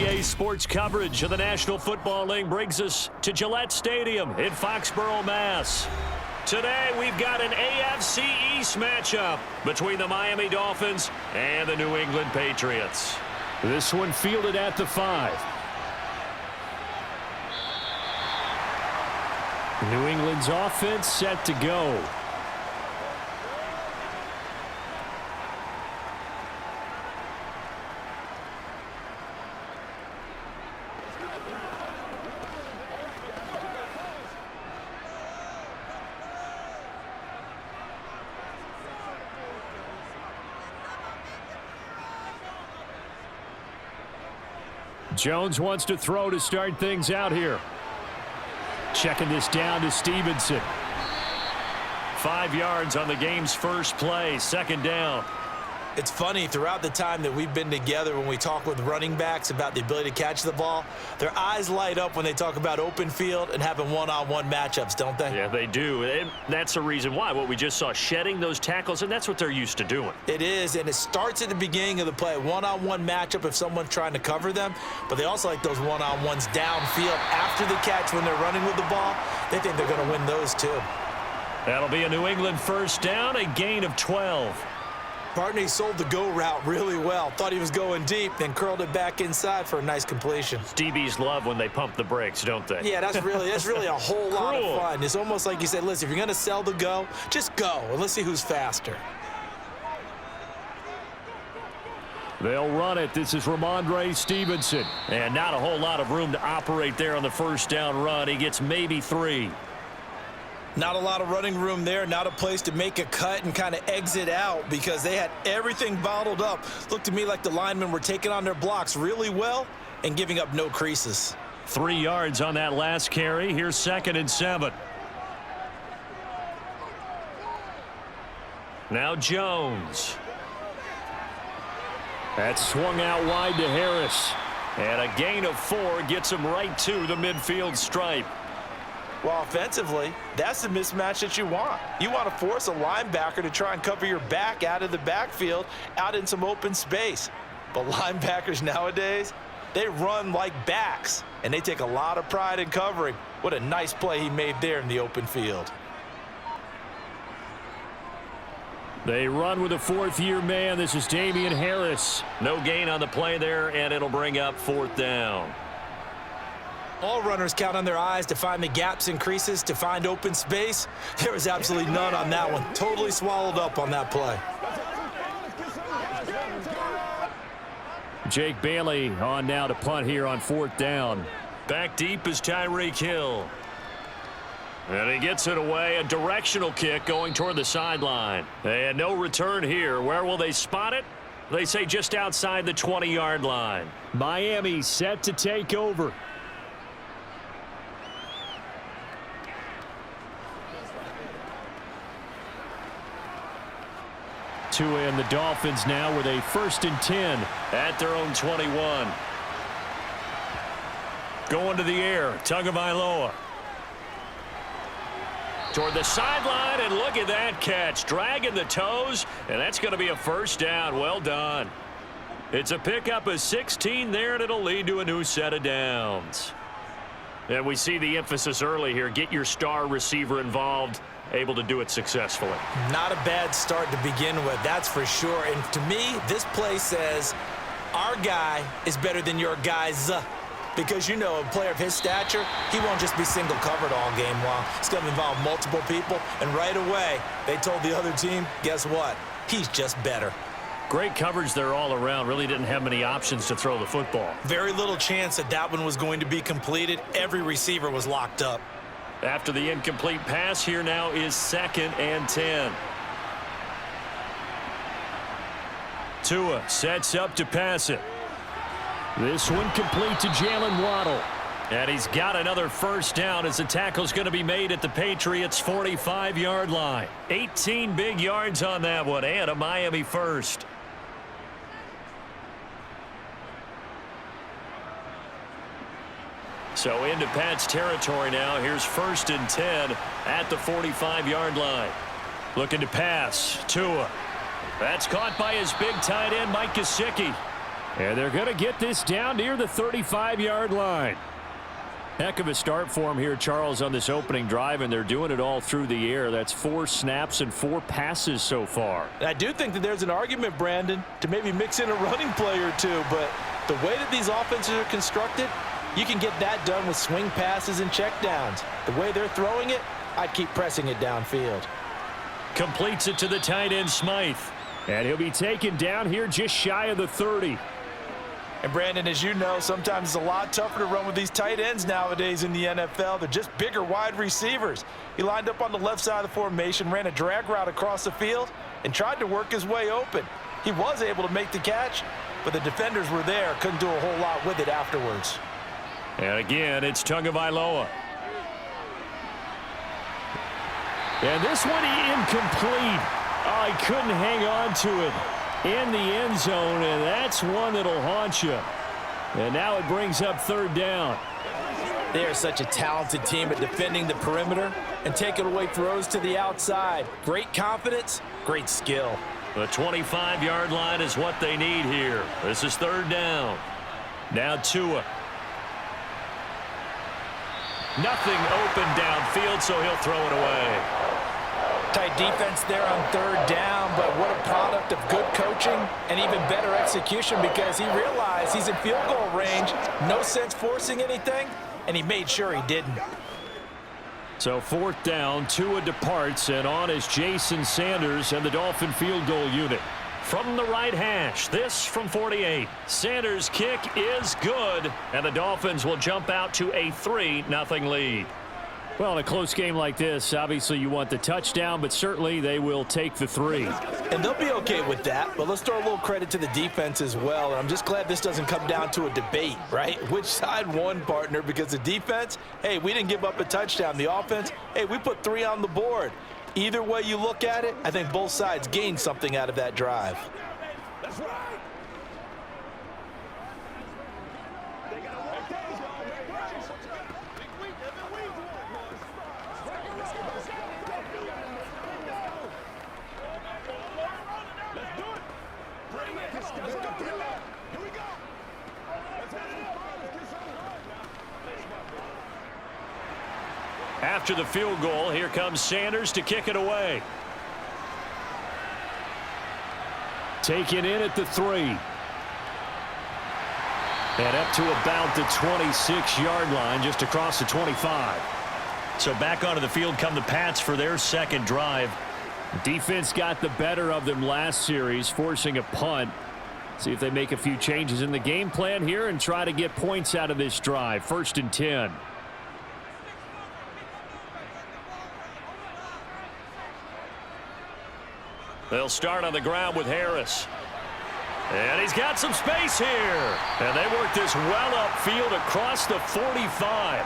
NBA sports coverage of the National Football League brings us to Gillette Stadium in Foxborough, Mass. Today, we've got an AFC East matchup between the Miami Dolphins and the New England Patriots. This one fielded at the 5. New England's offense set to go. Jones wants to throw to start things out here. Checking this down to Stevenson. 5 yards on the game's first play, second down. It's funny, throughout the time that we've been together, when we talk with running backs about the ability to catch the ball, their eyes light up when they talk about open field and having one-on-one matchups, don't they? Yeah, they do. And that's the reason why. What we just saw, shedding those tackles, and that's what they're used to doing. It is, and it starts at the beginning of the play. One-on-one matchup if someone's trying to cover them, but they also like those one-on-ones downfield after the catch when they're running with the ball. They think they're going to win those too. That'll be a New England first down, a gain of 12. Barney sold the go route really well. Thought he was going deep, then curled it back inside for a nice completion. DBs love when they pump the brakes, don't they? Yeah, that's really a whole lot of fun. It's almost like you said, listen, if you're going to sell the go, just go, and let's see who's faster. They'll run it. This is Ramondre Stevenson. And not a whole lot of room to operate there on the first down run. He gets maybe 3. Not a lot of running room there, not a place to make a cut and kind of exit out because they had everything bottled up. Looked to me like the linemen were taking on their blocks really well and giving up no creases. 3 yards on that last carry. Here's 2nd and 7. Now Jones. That's swung out wide to Harris. And a gain of 4 gets him right to the midfield stripe. Well, offensively, that's the mismatch that you want. You want to force a linebacker to try and cover your back out of the backfield, out in some open space. But linebackers nowadays, they run like backs, and they take a lot of pride in covering. What a nice play he made there in the open field. They run with a 4th-year man. This is Damian Harris. No gain on the play there, and it'll bring up 4th down. All runners count on their eyes to find the gaps and creases, to find open space. There was absolutely none on that one. Totally swallowed up on that play. Jake Bailey on now to punt here on 4th down. Back deep is Tyreek Hill. And he gets it away. A directional kick going toward the sideline. And no return here. Where will they spot it? They say just outside the 20-yard line. Miami set to take over. Tua and the Dolphins now with a 1st and 10 at their own 21. Going to the air, Tagovailoa. Toward the sideline, and look at that catch. Dragging the toes, and that's going to be a first down. Well done. It's a pickup of 16 there, and it'll lead to a new set of downs. And we see the emphasis early here. Get your star receiver involved. Able to do it successfully. Not a bad start to begin with, that's for sure. And to me, this play says our guy is better than your guy's. Because, you know, a player of his stature, he won't just be single covered all game long. It's going to involve multiple people. And right away, they told the other team, guess what? He's just better. Great coverage there all around. Really didn't have many options to throw the football. Very little chance that that one was going to be completed. Every receiver was locked up. After the incomplete pass, here now is 2nd and 10. Tua sets up to pass it. This one complete to Jalen Waddle. And he's got another first down as the tackle's going to be made at the Patriots' 45-yard line. 18 big yards on that one, and a Miami first. So into Pat's territory now. Here's 1st and 10 at the 45-yard line. Looking to pass. Tua. That's caught by his big tight end, Mike Gesicki. And they're going to get this down near the 35-yard line. Heck of a start for him here, Charles, on this opening drive, and they're doing it all through the air. That's 4 snaps and 4 passes so far. And I do think that there's an argument, Brandon, to maybe mix in a running play or two, but the way that these offenses are constructed, you can get that done with swing passes and checkdowns. The way they're throwing it, I'd keep pressing it downfield. Completes it to the tight end, Smythe. And he'll be taken down here just shy of the 30. And, Brandon, as you know, sometimes it's a lot tougher to run with these tight ends nowadays in the NFL. They're just bigger wide receivers. He lined up on the left side of the formation, ran a drag route across the field, and tried to work his way open. He was able to make the catch, but the defenders were there, couldn't do a whole lot with it afterwards. And again, it's Tagovailoa. And this one incomplete. Oh, he couldn't hang on to it in the end zone, and that's one that'll haunt you. And now it brings up 3rd down. They are such a talented team at defending the perimeter and taking away throws to the outside. Great confidence, great skill. The 25-yard line is what they need here. This is 3rd down. Now Tua. Nothing open downfield, so he'll throw it away. Tight defense there on 3rd down, but what a product of good coaching and even better execution, because he realized he's in field goal range. No sense forcing anything, and he made sure he didn't. So 4th down, Tua departs, and on is Jason Sanders and the Dolphin field goal unit. From the right hash, this from 48. Sanders' kick is good, and the Dolphins will jump out to a 3-0 lead. Well, in a close game like this, obviously you want the touchdown, but certainly they will take the 3. And they'll be okay with that, but let's throw a little credit to the defense as well. And I'm just glad this doesn't come down to a debate, right? Which side won, partner? Because the defense, hey, we didn't give up a touchdown. The offense, hey, we put 3 on the board. Either way you look at it, I think both sides gained something out of that drive. That's right. After the field goal, here comes Sanders to kick it away. Taken in at the 3. And up to about the 26-yard line, just across the 25. So back onto the field come the Pats for their 2nd drive. Defense got the better of them last series, forcing a punt. See if they make a few changes in the game plan here and try to get points out of this drive. 1st and 10. They'll start on the ground with Harris. And he's got some space here. And they work this well upfield across the 45.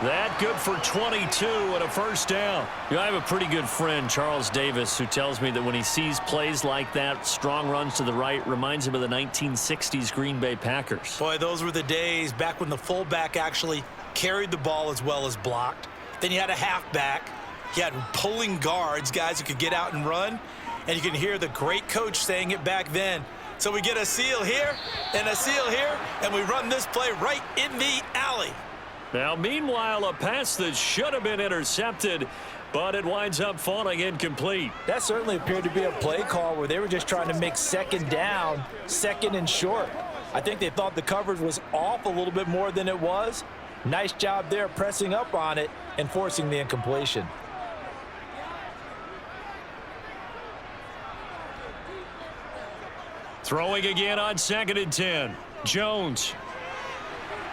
That good for 22 and a 1st down. You know, I have a pretty good friend, Charles Davis, who tells me that when he sees plays like that, strong runs to the right, reminds him of the 1960s Green Bay Packers. Boy, those were the days back when the fullback actually carried the ball as well as blocked. Then you had a halfback. You had pulling guards, guys who could get out and run. And you can hear the great coach saying it back then. So we get a seal here and a seal here, and we run this play right in the alley. Now, meanwhile, a pass that should have been intercepted, but it winds up falling incomplete. That certainly appeared to be a play call where they were just trying to make 2nd down, 2nd and short. I think they thought the coverage was off a little bit more than it was. Nice job there pressing up on it and forcing the incompletion. Throwing again on 2nd and 10. Jones.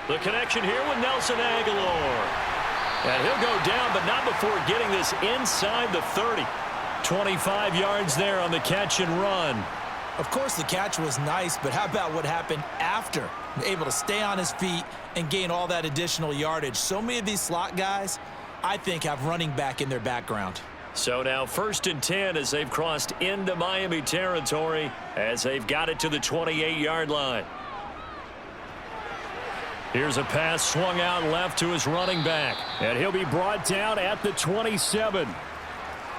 The connection here with Nelson Aguilar. And he'll go down, but not before getting this inside the 30. 25 yards there on the catch and run. Of course, the catch was nice, but how about what happened after? Able to stay on his feet and gain all that additional yardage. So many of these slot guys, I think, have running back in their background. So now 1st and 10 as they've crossed into Miami territory as they've got it to the 28-yard line. Here's a pass swung out left to his running back, and he'll be brought down at the 27.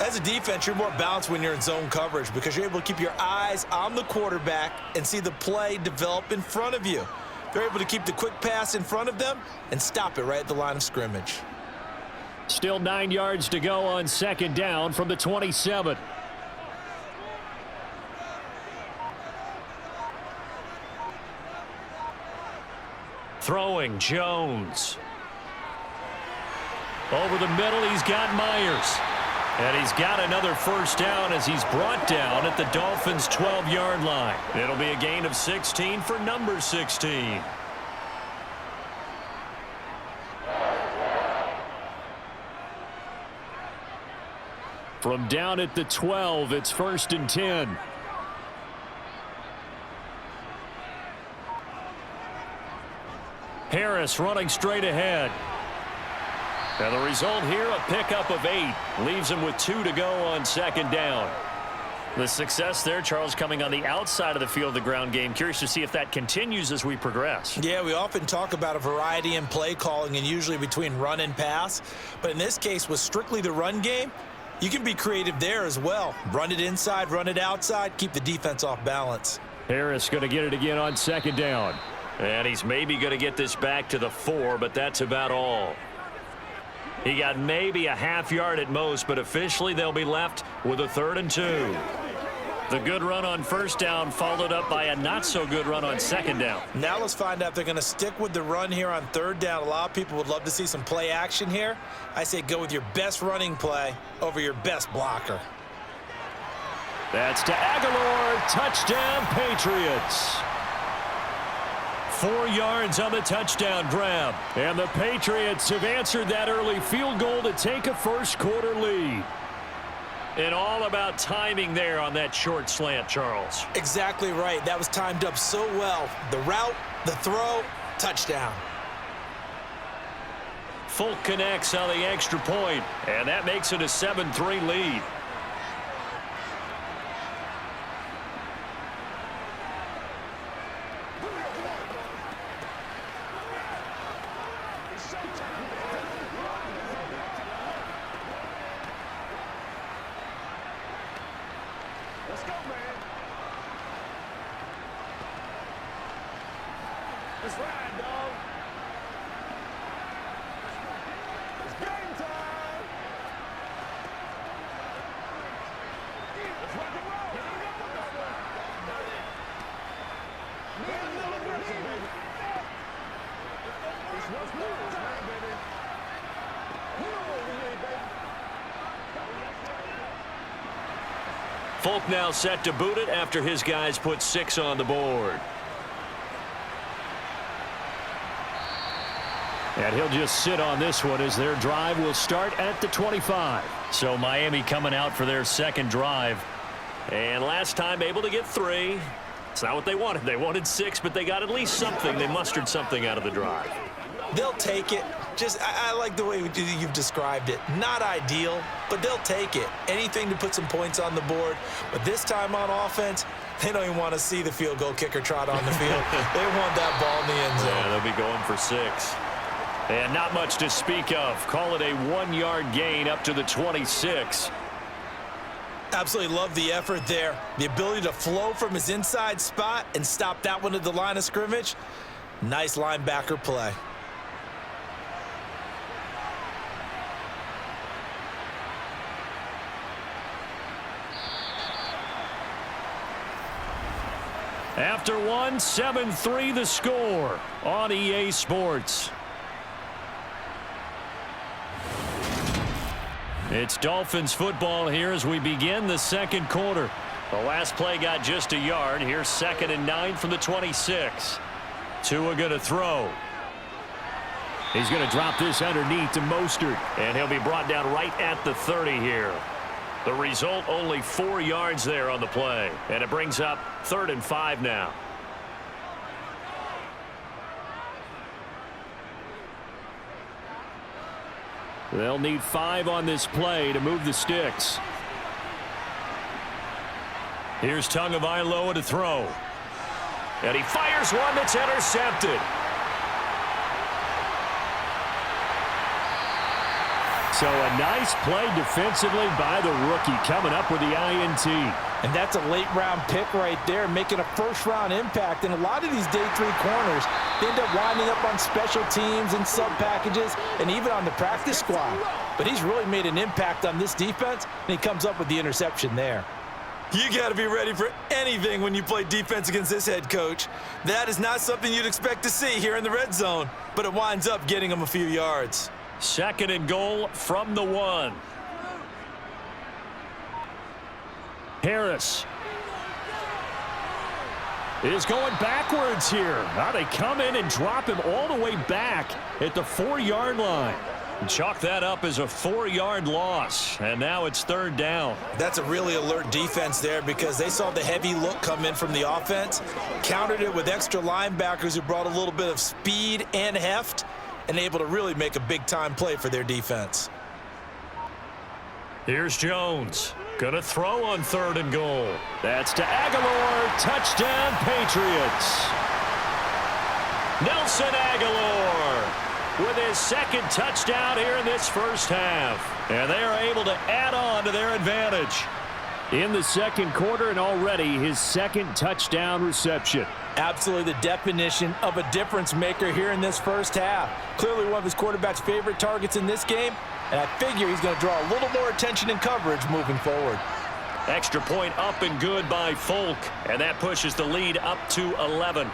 As a defense, you're more balanced when you're in zone coverage because you're able to keep your eyes on the quarterback and see the play develop in front of you. They're able to keep the quick pass in front of them and stop it right at the line of scrimmage. Still 9 yards to go on second down from the 27. Throwing Jones. Over the middle, he's got Myers. And he's got another first down as he's brought down at the Dolphins' 12-yard line. It'll be a gain of 16 for number 16. From down at the 12, it's 1st and 10. Harris running straight ahead. And the result here, a pickup of 8. Leaves him with 2 to go on second down. The success there, Charles, coming on the outside of the field of the ground game. Curious to see if that continues as we progress. Yeah, we often talk about a variety in play calling and usually between run and pass. But in this case, with strictly the run game, you can be creative there as well. Run it inside, run it outside, keep the defense off balance. Harris going to get it again on second down. And he's maybe going to get this back to the 4, but that's about all. He got maybe a half yard at most, but officially they'll be left with a 3rd and 2. The good run on first down followed up by a not-so-good run on second down. Now let's find out if they're going to stick with the run here on 3rd down. A lot of people would love to see some play action here. I say go with your best running play over your best blocker. That's to Aguilar. Touchdown, Patriots. 4 yards on the touchdown grab. And the Patriots have answered that early field goal to take a first-quarter lead. And all about timing there on that short slant, Charles. Exactly right. That was timed up so well. The route, the throw, touchdown. Folk connects on the extra point, and that makes it a 7-3 lead. Folk now set to boot it after his guys put 6 on the board. And he'll just sit on this one as their drive will start at the 25. So Miami coming out for their second drive. And last time able to get 3. It's not what they wanted. They wanted 6, but they got at least something. They mustered something out of the drive. They'll take it. I like the way you've described it. Not ideal, but they'll take it. Anything to put some points on the board. But this time on offense, they don't even want to see the field goal kicker trot on the field. They want that ball in the end zone. Yeah, they'll be going for 6. And not much to speak of. Call it a 1-yard gain up to the 26. Absolutely love the effort there. The ability to flow from his inside spot and stop that one at the line of scrimmage. Nice linebacker play. After 1, 7-3 the score on EA Sports. It's Dolphins football here as we begin the second quarter. The last play got just a yard. Here's 2nd and 9 from the 26. Tua going to throw. He's going to drop this underneath to Mostert. And he'll be brought down right at the 30 here. The result, only 4 yards there on the play. And it brings up 3rd and 5 now. They'll need 5 on this play to move the sticks. Here's Tagovailoa to throw. And he fires one that's intercepted. So a nice play defensively by the rookie, coming up with the INT. And that's a late-round pick right there, making a first-round impact. And a lot of these day 3 corners, they end up winding up on special teams and sub-packages and even on the practice squad. But he's really made an impact on this defense, and he comes up with the interception there. You got to be ready for anything when you play defense against this head coach. That is not something you'd expect to see here in the red zone, but it winds up getting him a few yards. 2nd and goal from the 1. Harris is going backwards here. Now they come in and drop him all the way back at the 4-yard line. Chalk that up as a 4-yard loss, and now it's 3rd down. That's a really alert defense there because they saw the heavy look come in from the offense, countered it with extra linebackers who brought a little bit of speed and heft, and able to really make a big-time play for their defense. Here's Jones. Gonna throw on 3rd and goal. That's to Aguilar. Touchdown, Patriots. Nelson Aguilar with his 2nd touchdown here in this first half. And they are able to add on to their advantage. In the 2nd quarter, and already his 2nd touchdown reception. Absolutely the definition of a difference maker here in this first half. Clearly one of his quarterback's favorite targets in this game, and I figure he's going to draw a little more attention and coverage moving forward. Extra point up and good by Folk, and that pushes the lead up to 11.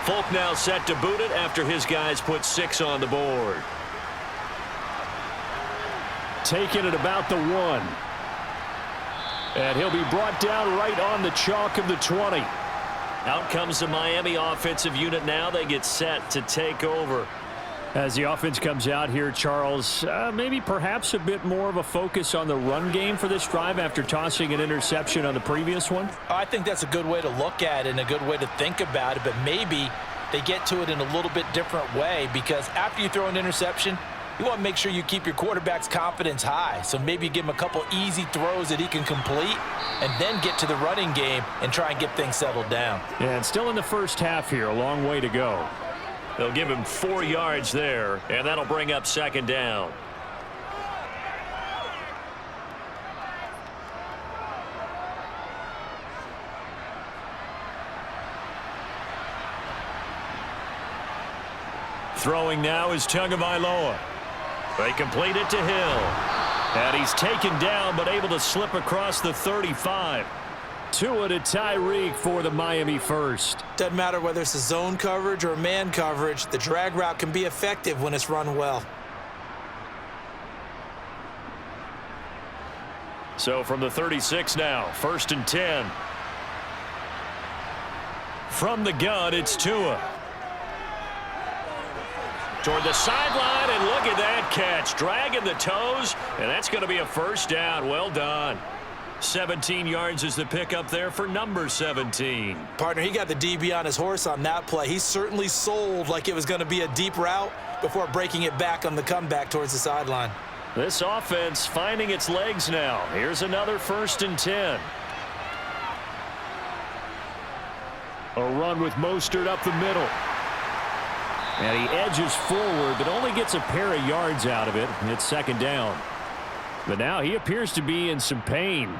Folk now set to boot it after his guys put 6 on the board. Taking it about the 1. And he'll be brought down right on the chalk of the 20. Out comes the Miami offensive unit now. They get set to take over. As the offense comes out here, Charles, maybe perhaps a bit more of a focus on the run game for this drive after tossing an interception on the previous one? I think that's a good way to look at it and a good way to think about it, but maybe they get to it in a little bit different way because after you throw an interception, you want to make sure you keep your quarterback's confidence high. So maybe give him a couple easy throws that he can complete and then get to the running game and try and get things settled down. Yeah, and still in the first half here, a long way to go. They'll give him 4 yards there, and that'll bring up 2nd down. Throwing now is Tagovailoa. They complete it to Hill. And he's taken down, but able to slip across the 35. Tua to Tyreek for the Miami first. Doesn't matter whether it's a zone coverage or man coverage, the drag route can be effective when it's run well. So from the 36 now, 1st and 10. From the gun, it's Tua. Toward the sideline, and look at that catch. Dragging the toes, and that's going to be a first down. Well done. 17 yards is the pickup there for number 17. Partner, he got the DB on his horse on that play. He certainly sold like it was going to be a deep route before breaking it back on the comeback towards the sideline. This offense finding its legs now. Here's another 1st and 10. A run with Mostert up the middle. And he edges forward, but only gets a pair of yards out of it. It's 2nd down. But now he appears to be in some pain.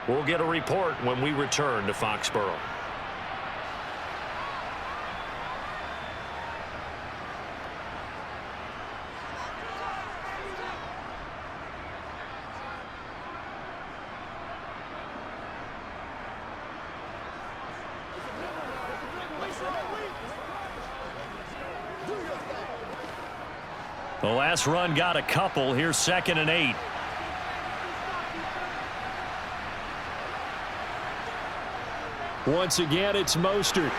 We'll get a report when we return to Foxborough. The last run got a couple. Here's 2nd and 8. Once again, it's Mostert.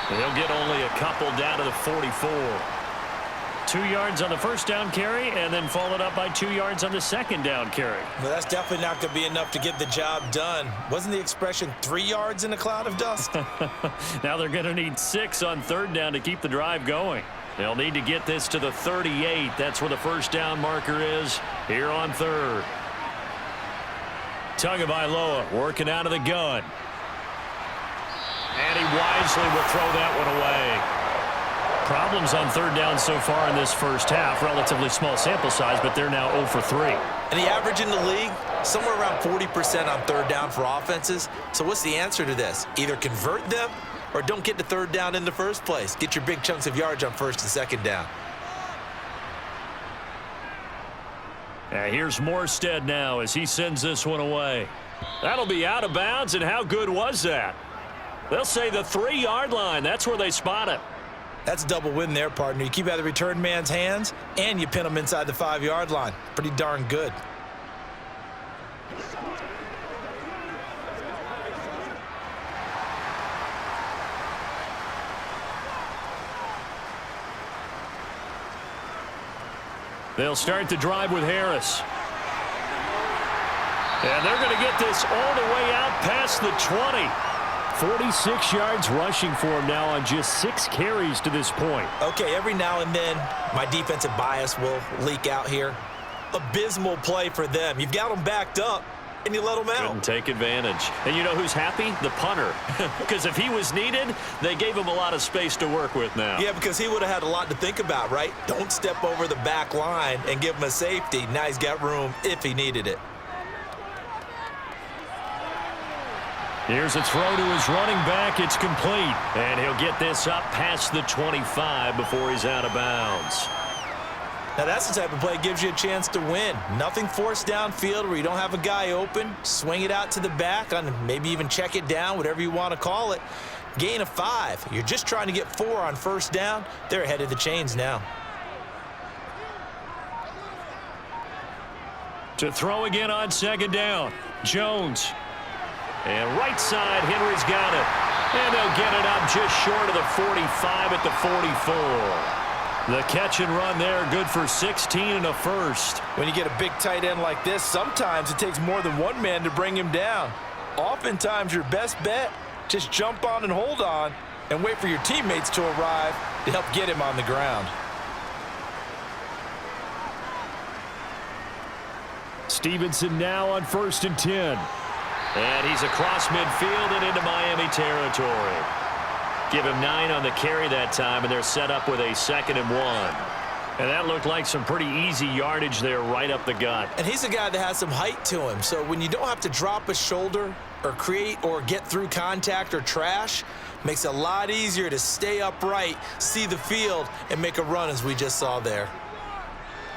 He'll get only a couple down to the 44. 2 yards on the first down carry, and then followed up by 2 yards on the second down carry. Well, that's definitely not going to be enough to get the job done. Wasn't the expression 3 yards in a cloud of dust? Now they're going to need 6 on third down to keep the drive going. They'll need to get this to the 38. That's where the first down marker is here on third. Tagovailoa working out of the gun. And he wisely will throw that one away. Problems on third down so far in this first half. Relatively small sample size, but they're now 0 for 3. And the average in the league, somewhere around 40% on third down for offenses. So what's the answer to this? Either convert them or don't get to third down in the first place. Get your big chunks of yards on first and second down. Here's Morstead now as he sends this one away. That'll be out of bounds, and how good was that? They'll say the 3-yard line. That's where they spot it. That's a double win there, partner. You keep out of the return man's hands, and you pin him inside the 5-yard line. Pretty darn good. They'll start the drive with Harris. And they're going to get this all the way out past the 20. 46 yards rushing for him now on just 6 carries to this point. Okay, every now and then, my defensive bias will leak out here. Abysmal play for them. You've got them backed up, and you let them out. Couldn't take advantage. And you know who's happy? The punter. Because if he was needed, they gave him a lot of space to work with now. Yeah, because he would have had a lot to think about, right? Don't step over the back line and give him a safety. Now he's got room if he needed it. Here's a throw to his running back. It's complete. And he'll get this up past the 25 before he's out of bounds. Now that's the type of play that gives you a chance to win. Nothing forced downfield where you don't have a guy open. Swing it out to the back, on maybe even check it down, whatever you want to call it. Gain of 5. You're just trying to get 4 on first down. They're ahead of the chains now. To throw again on second down. Jones. And right side, Henry's got it. And they'll get it up just short of the 45 at the 44. The catch and run there, good for 16 and a first. When you get a big tight end like this, sometimes it takes more than one man to bring him down. Oftentimes, your best bet, just jump on and hold on and wait for your teammates to arrive to help get him on the ground. Stevenson now on 1st and 10. And he's across midfield and into Miami territory. Give him 9 on the carry that time, and they're set up with a 2nd and 1. And that looked like some pretty easy yardage there right up the gut. And he's a guy that has some height to him, so when you don't have to drop a shoulder or create or get through contact or trash, makes it a lot easier to stay upright, see the field, and make a run as we just saw there.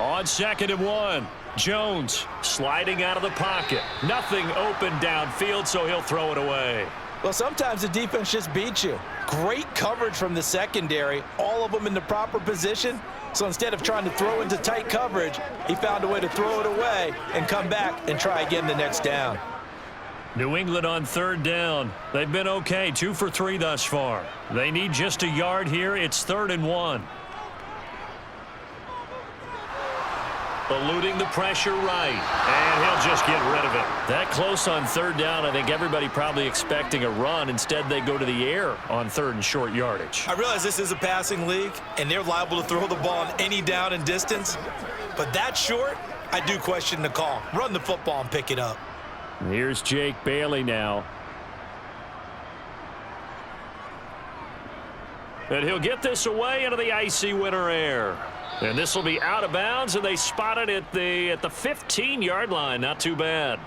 On 2nd and 1. Jones sliding out of the pocket. Nothing open downfield, so he'll throw it away. Well, sometimes the defense just beats you. Great coverage from the secondary, all of them in the proper position. So instead of trying to throw into tight coverage, he found a way to throw it away and come back and try again the next down. New England on 3rd down. They've been okay, 2 for 3 thus far. They need just a yard here. It's 3rd and 1. Eluding the pressure right. And he'll just get rid of it. That close on 3rd down, I think everybody probably expecting a run. Instead, they go to the air on 3rd and short yardage. I realize this is a passing league, and they're liable to throw the ball on any down and distance. But that short, I do question the call. Run the football and pick it up. Here's Jake Bailey now. And he'll get this away into the icy winter air. And this will be out of bounds, and they spot it at the 15-yard line. Not too bad.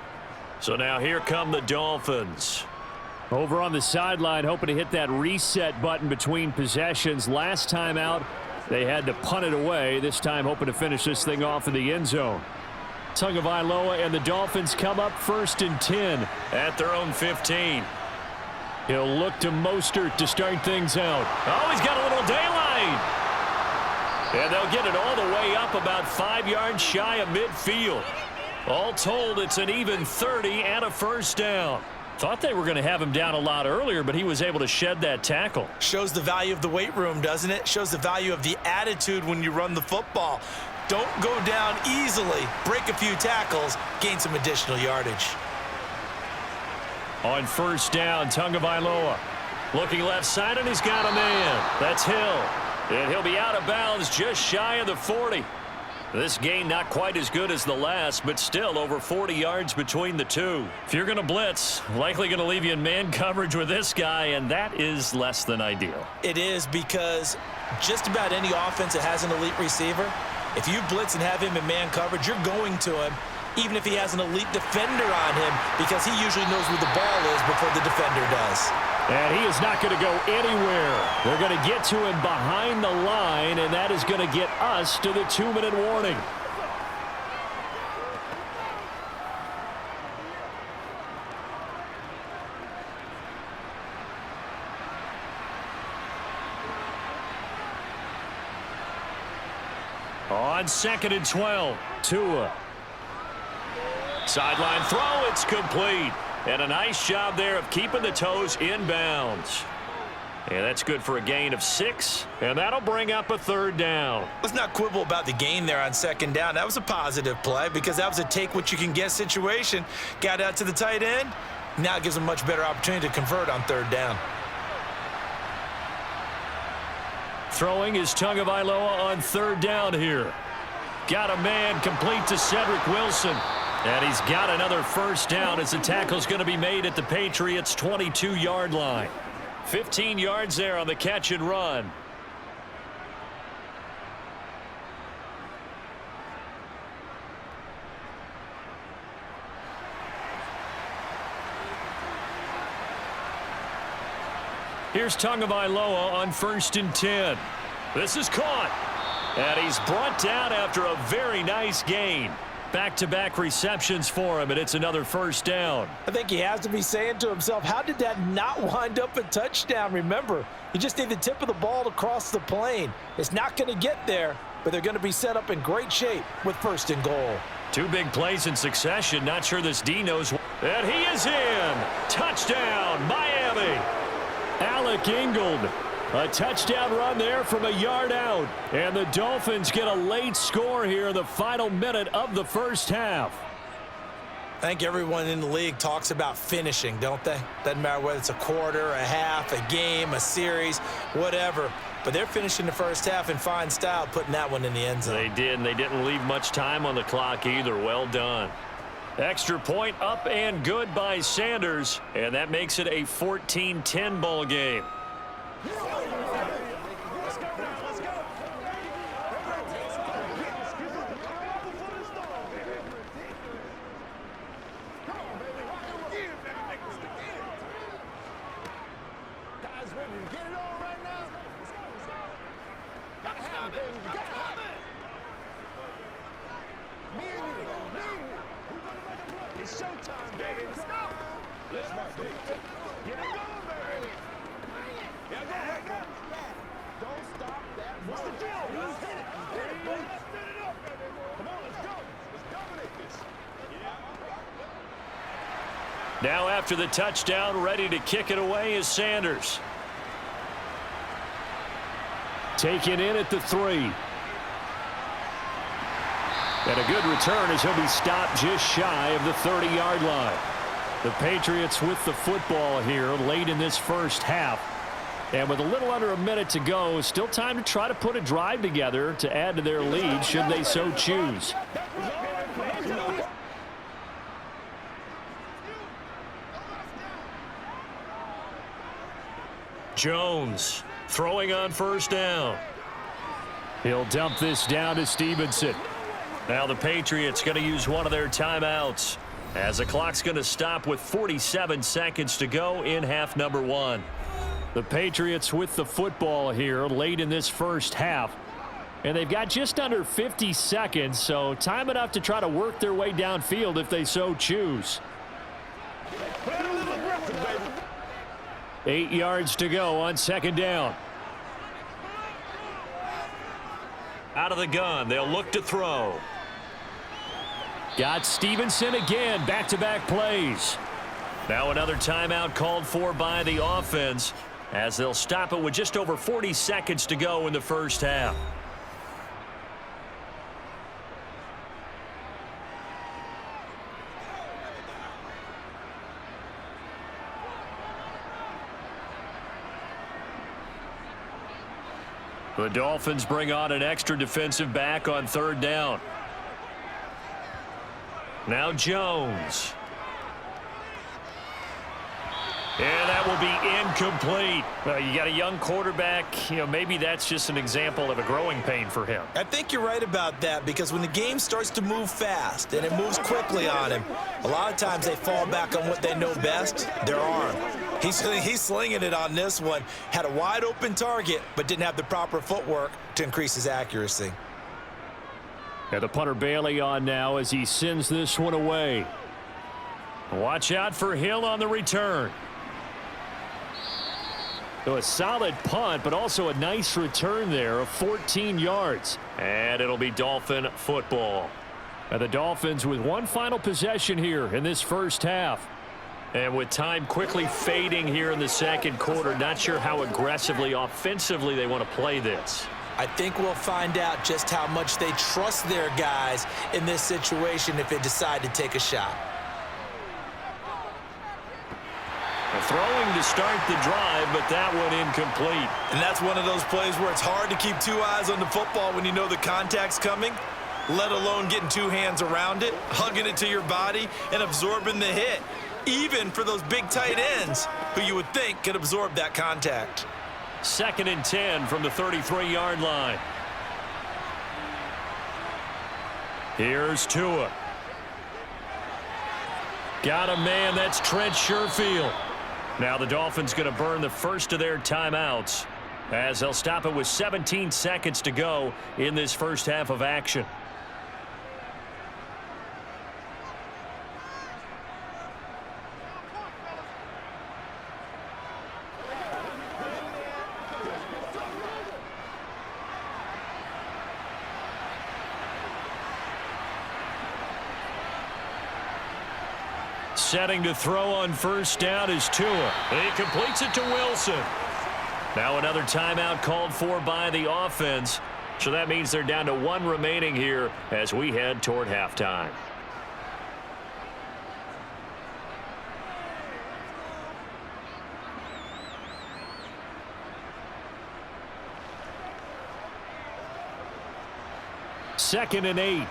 So now here come the Dolphins. Over on the sideline, hoping to hit that reset button between possessions. Last time out, they had to punt it away. This time hoping to finish this thing off in the end zone. Tagovailoa and the Dolphins come up 1st and 10 at their own 15. He'll look to Mostert to start things out. Oh, he's got a little daylight. And they'll get it all the way up about 5 yards shy of midfield. All told, it's an even 30 and a first down. Thought they were going to have him down a lot earlier, but he was able to shed that tackle. Shows the value of the weight room, doesn't it? Shows the value of the attitude when you run the football. Don't go down easily. Break a few tackles. Gain some additional yardage. On first down, Tagovailoa. Looking left side, and he's got a man. That's Hill. And he'll be out of bounds just shy of the 40. This gain not quite as good as the last, but still over 40 yards between the two. If you're going to blitz, likely going to leave you in man coverage with this guy, and that is less than ideal. It is, because just about any offense that has an elite receiver, if you blitz and have him in man coverage, you're going to him, even if he has an elite defender on him, because he usually knows where the ball is before the defender does. And he is not going to go anywhere. They're going to get to him behind the line, and that is going to get us to the 2-minute warning. On 2nd and 12, Tua. Sideline throw, it's complete. And a nice job there of keeping the toes inbounds. And that's good for a gain of 6, and that'll bring up a 3rd down. Let's not quibble about the gain there on 2nd down. That was a positive play because that was a take-what-you-can-get situation. Got out to the tight end. Now it gives them a much better opportunity to convert on 3rd down. Throwing is Tagovailoa on 3rd down here. Got a man complete to Cedric Wilson. And he's got another 1st down as the tackle's going to be made at the Patriots' 22-yard line. 15 yards there on the catch and run. Here's Tagovailoa on 1st and 10. This is caught. And he's brought down after a very nice gain. Back-to-back receptions for him, and it's another 1st down. I think he has to be saying to himself, how did that not wind up a touchdown? Remember, you just need the tip of the ball to cross the plane. It's not going to get there, but they're going to be set up in great shape with 1st and goal. 2 big plays in succession. Not sure this D knows. And he is in. Touchdown, Miami. Alec Ingold. A touchdown run there from a yard out. And the Dolphins get a late score here in the final minute of the 1st half. I think everyone in the league talks about finishing, don't they? Doesn't matter whether it's a quarter, a half, a game, a series, whatever. But they're finishing the 1st half in fine style, putting that one in the end zone. They did, and they didn't leave much time on the clock either. Well done. Extra point up and good by Sanders. And that makes it a 14-10 ball game. It's showtime, baby. Let's go. Let's go, baby. Get it going, baby. Yeah, go. Don't stop that. What's the deal? Let's hit it. Hit it, baby. Let's spin it up, baby. Come on, let's go. Let's dominate this. Now after the touchdown, ready to kick it away is Sanders. Taken in at the 3. And a good return as he'll be stopped just shy of the 30-yard line. The Patriots with the football here late in this 1st half. And with a little under a minute to go, still time to try to put a drive together to add to their lead should they so choose. Jones throwing on 1st down. He'll dump this down to Stevenson. Now the Patriots going to use one of their timeouts as the clock's going to stop with 47 seconds to go in half number 1. The Patriots with the football here late in this 1st half. And they've got just under 50 seconds, so time enough to try to work their way downfield if they so choose. 8 yards to go on 2nd down. Out of the gun, they'll look to throw. Got Stevenson again, back-to-back plays. Now another timeout called for by the offense as they'll stop it with just over 40 seconds to go in the first half. The Dolphins bring on an extra defensive back on third down. Now Jones. And that will be incomplete. You got a young quarterback. Maybe that's just an example of a growing pain for him. I think you're right about that because when the game starts to move fast and it moves quickly on him, a lot of times they fall back on what they know best, their arm. He's slinging it on this one. Had a wide open target, but didn't have the proper footwork to increase his accuracy. And the punter Bailey on now as he sends this one away. Watch out for Hill on the return. So a solid punt, but also a nice return there of 14 yards. And it'll be Dolphin football. And the Dolphins with one final possession here in this first half. And with time quickly fading here in the second quarter, not sure how aggressively, offensively they want to play this. I think we'll find out just how much they trust their guys in this situation if they decide to take a shot. Throwing to start the drive, but that one incomplete. And that's one of those plays where it's hard to keep two eyes on the football when you know the contact's coming, let alone getting two hands around it, hugging it to your body, and absorbing the hit, even for those big tight ends who you would think could absorb that contact. 2nd and 10 from the 33-yard line. Here's Tua. Got a man, that's Trent Sherfield. Now the Dolphins going to burn the first of their timeouts as they'll stop it with 17 seconds to go in this first half of action. Setting to throw on first down is Tua. He completes it to Wilson. Now another timeout called for by the offense. So that means they're down to one remaining here as we head toward halftime. Second and 8.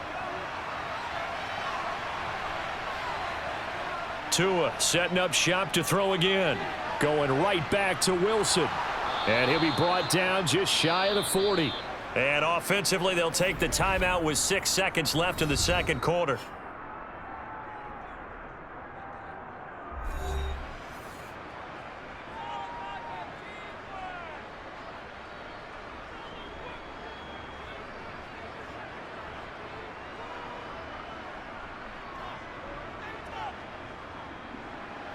Tua setting up shop to throw again. Going right back to Wilson. And he'll be brought down just shy of the 40. And offensively, they'll take the timeout with 6 seconds left in the second quarter.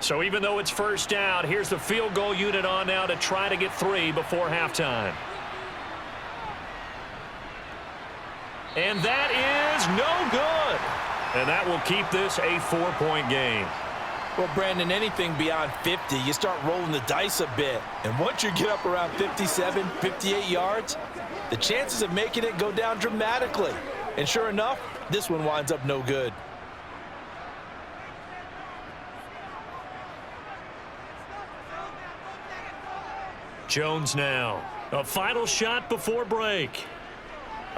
So even though it's first down, here's the field goal unit on now to try to get 3 before halftime. And that is no good. And that will keep this a 4-point game. Well, Brandon, anything beyond 50, you start rolling the dice a bit. And once you get up around 57, 58 yards, the chances of making it go down dramatically. And sure enough, this one winds up no good. Jones now. A final shot before break.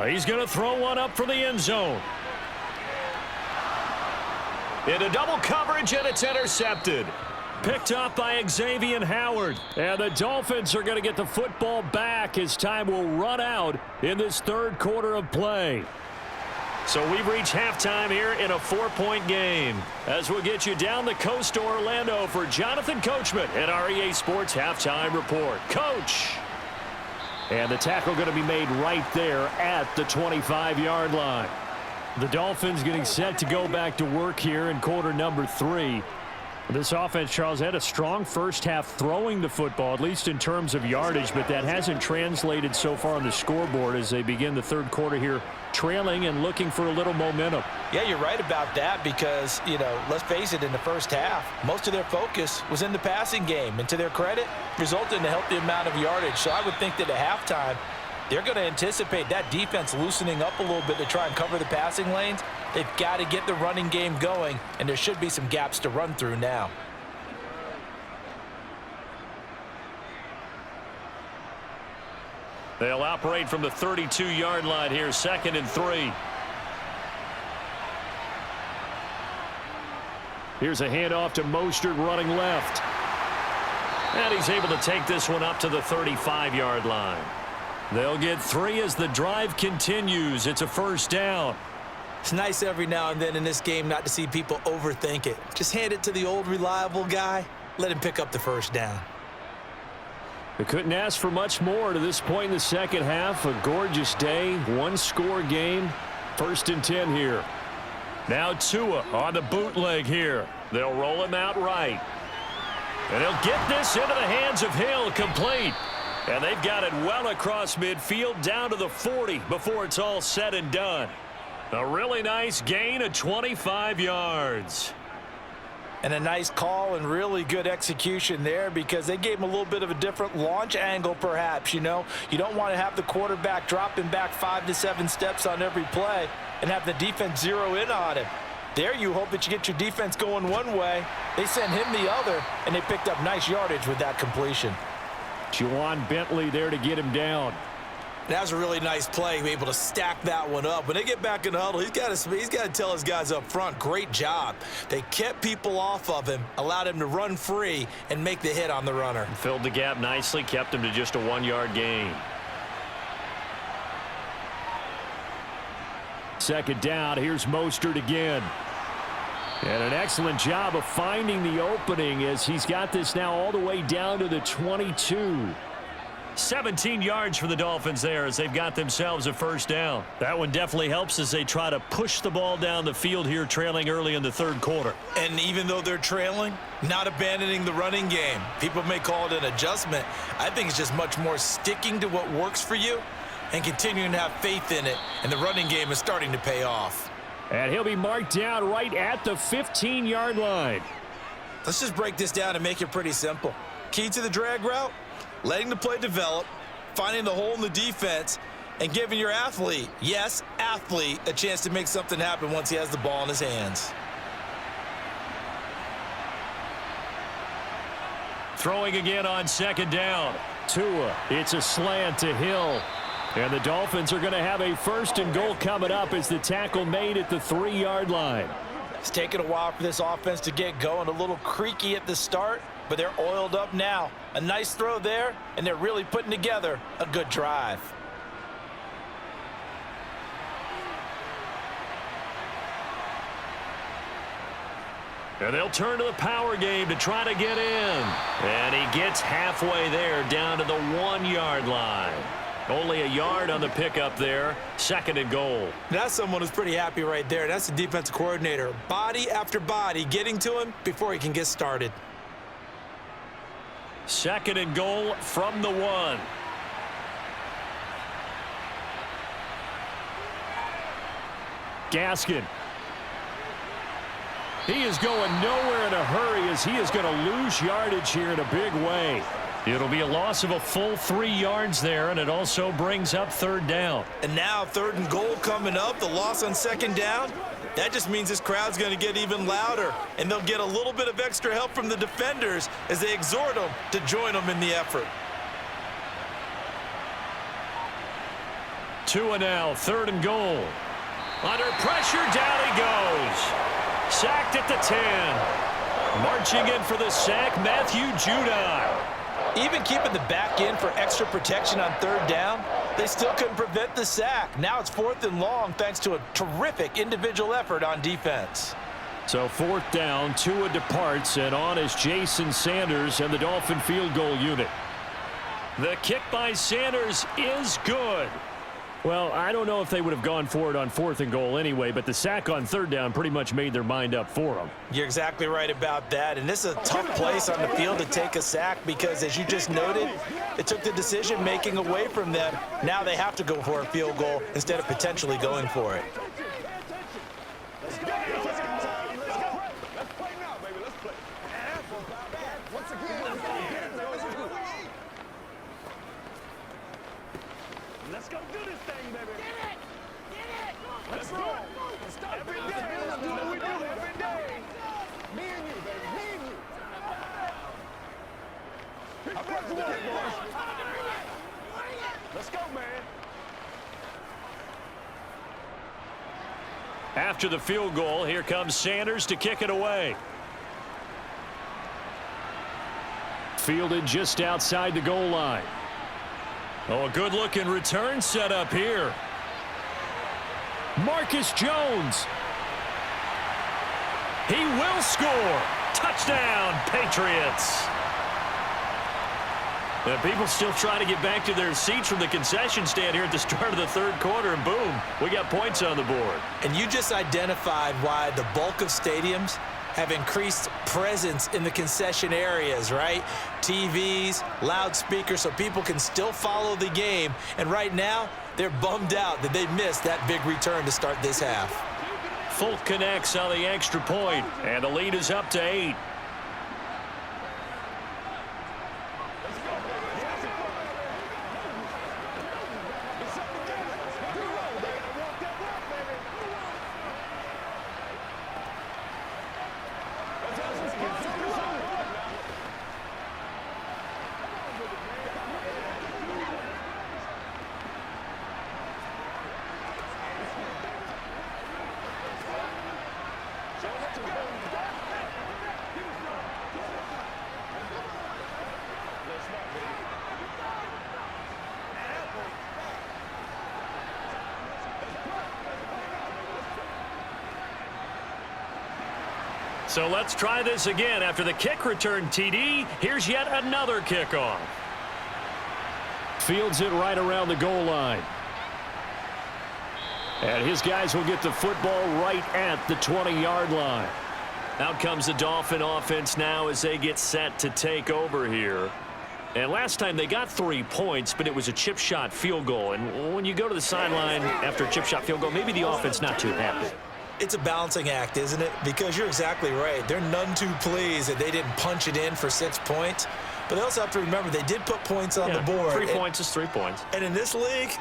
He's going to throw one up for the end zone. Into double coverage, and it's intercepted. Picked up by Xavier Howard. And the Dolphins are going to get the football back as time will run out in this third quarter of play. So we've reached halftime here in a 4-point game. As we'll get you down the coast to Orlando for Jonathan Coachman at our EA Sports Halftime Report. Coach! And the tackle going to be made right there at the 25-yard line. The Dolphins getting set to go back to work here in quarter number 3. This offense, Charles, had a strong first half throwing the football, at least in terms of yardage, but that hasn't translated so far on the scoreboard as they begin the third quarter here, trailing and looking for a little momentum. Yeah, you're right about that because, let's face it, in the first half, most of their focus was in the passing game. And to their credit, resulted in a healthy amount of yardage. So I would think that at halftime, they're going to anticipate that defense loosening up a little bit to try and cover the passing lanes. They've got to get the running game going, and there should be some gaps to run through now. They'll operate from the 32-yard line here, 2nd and 3. Here's a handoff to Mostert running left. And he's able to take this one up to the 35-yard line. They'll get 3 as the drive continues. It's a first down. It's nice every now and then in this game not to see people overthink it. Just hand it to the old reliable guy. Let him pick up the first down. They couldn't ask for much more to this point in the second half. A gorgeous day, one-score game. 1st and 10 here. Now Tua on the bootleg here. They'll roll him out right. And he'll get this into the hands of Hill, complete. And they've got it well across midfield down to the 40 before it's all said and done. A really nice gain of 25 yards. And a nice call and really good execution there because they gave him a little bit of a different launch angle perhaps, You don't want to have the quarterback dropping back 5 to 7 steps on every play and have the defense zero in on him. There you hope that you get your defense going one way. They sent him the other, and they picked up nice yardage with that completion. Juwan Bentley there to get him down. That was a really nice play, able to stack that one up. When they get back in the huddle, he's got to tell his guys up front, great job. They kept people off of him, allowed him to run free and make the hit on the runner. Filled the gap nicely, kept him to just a 1-yard gain. 2nd down, here's Mostert again. And an excellent job of finding the opening as he's got this now all the way down to the 22. 17 yards for the Dolphins there as they've got themselves a first down. That one definitely helps as they try to push the ball down the field here, trailing early in the third quarter. And even though they're trailing, not abandoning the running game. People may call it an adjustment. I think it's just much more sticking to what works for you and continuing to have faith in it. And the running game is starting to pay off. And he'll be marked down right at the 15-yard line. Let's just break this down and make it pretty simple. Key to the drag route, letting the play develop, finding the hole in the defense, and giving your athlete, yes, athlete, a chance to make something happen once he has the ball in his hands. Throwing again on 2nd down. Tua, it's a slant to Hill. And the Dolphins are going to have a 1st and goal coming up as the tackle made at the 3-yard line. It's taken a while for this offense to get going, a little creaky at the start, but they're oiled up now. A nice throw there, and they're really putting together a good drive. And they'll turn to the power game to try to get in. And he gets halfway there down to the 1-yard line. Only a yard on the pickup there. 2nd and goal. That's someone who's pretty happy right there. That's the defensive coordinator. Body after body getting to him before he can get started. 2nd and goal from the 1. Gaskin. He is going nowhere in a hurry as he is going to lose yardage here in a big way. It'll be a loss of a full 3 yards there, and it also brings up 3rd down. And now 3rd and goal coming up, the loss on 2nd down. That just means this crowd's going to get even louder, and they'll get a little bit of extra help from the defenders as they exhort them to join them in the effort. Tua now, 3rd and goal. Under pressure, down he goes. Sacked at the 10. Marching in for the sack, Matthew Judon. Even keeping the back end for extra protection on 3rd down, they still couldn't prevent the sack. Now it's 4th and long thanks to a terrific individual effort on defense. So 4th down, Tua departs, and on is Jason Sanders and the Dolphin field goal unit. The kick by Sanders is good. Well, I don't know if they would have gone for it on 4th and goal anyway, but the sack on 3rd down pretty much made their mind up for them. You're exactly right about that, and this is a tough place on the field to take a sack because, as you just noted, it took the decision-making away from them. Now they have to go for a field goal instead of potentially going for it. Let's go. Let's play now, baby. Let's play. Once again, let's go do this thing, baby. Let's go. Every day, let's do what we do every day. Me and you, baby. Me and you. I'm ready for work, boys. Let's go, man. After the field goal, here comes Sanders to kick it away. Fielded just outside the goal line. Oh, a good-looking return set up here. Marcus Jones. He will score. Touchdown, Patriots. And people still trying to get back to their seats from the concession stand here at the start of the 3rd quarter, and boom, we got points on the board. And you just identified why the bulk of stadiums have increased presence in the concession areas, right? TVs, loudspeakers, so people can still follow the game. And right now, they're bummed out that they missed that big return to start this half. Folk connects on the extra point, and the lead is up to 8. So let's try this again. After the kick return TD, here's yet another kickoff. Fields it right around the goal line. And his guys will get the football right at the 20-yard line. Out comes the Dolphin offense now as they get set to take over here. And last time they got 3 points, but it was a chip shot field goal. And when you go to the sideline after a chip shot field goal, maybe the offense not too happy. It's a balancing act, isn't it? Because you're exactly right. They're none too pleased that they didn't punch it in for 6 points. But they also have to remember they did put points on the board. 3 points is 3 points. And in this league,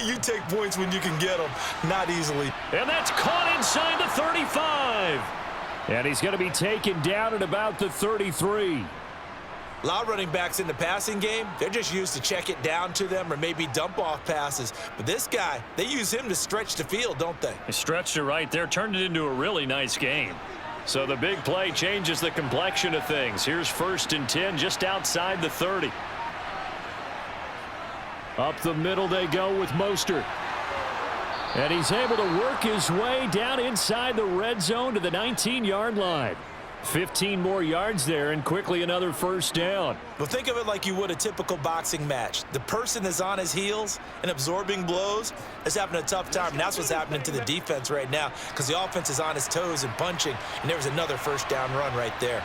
you take points when you can get them, not easily. And that's caught inside the 35. And he's going to be taken down at about the 33. A lot of running backs in the passing game, they're just used to check it down to them or maybe dump off passes. But this guy, they use him to stretch the field, don't they? He stretched it right there, turned it into a really nice game. So the big play changes the complexion of things. Here's 1st and 10 just outside the 30. Up the middle they go with Mostert. And he's able to work his way down inside the red zone to the 19-yard line. 15 more yards there and quickly another 1st down. Well, think of it like you would a typical boxing match. The person that's on his heels and absorbing blows is having a tough time. And that's what's happening to the defense right now because the offense is on his toes and punching. And there was another 1st down run right there.